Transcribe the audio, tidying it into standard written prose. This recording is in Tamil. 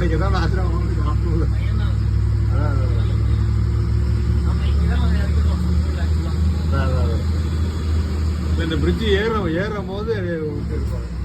நாளைக்கு தான் ஆசிரமம் இந்த பிரிட்ஜு ஏறும் போது இருக்கும்.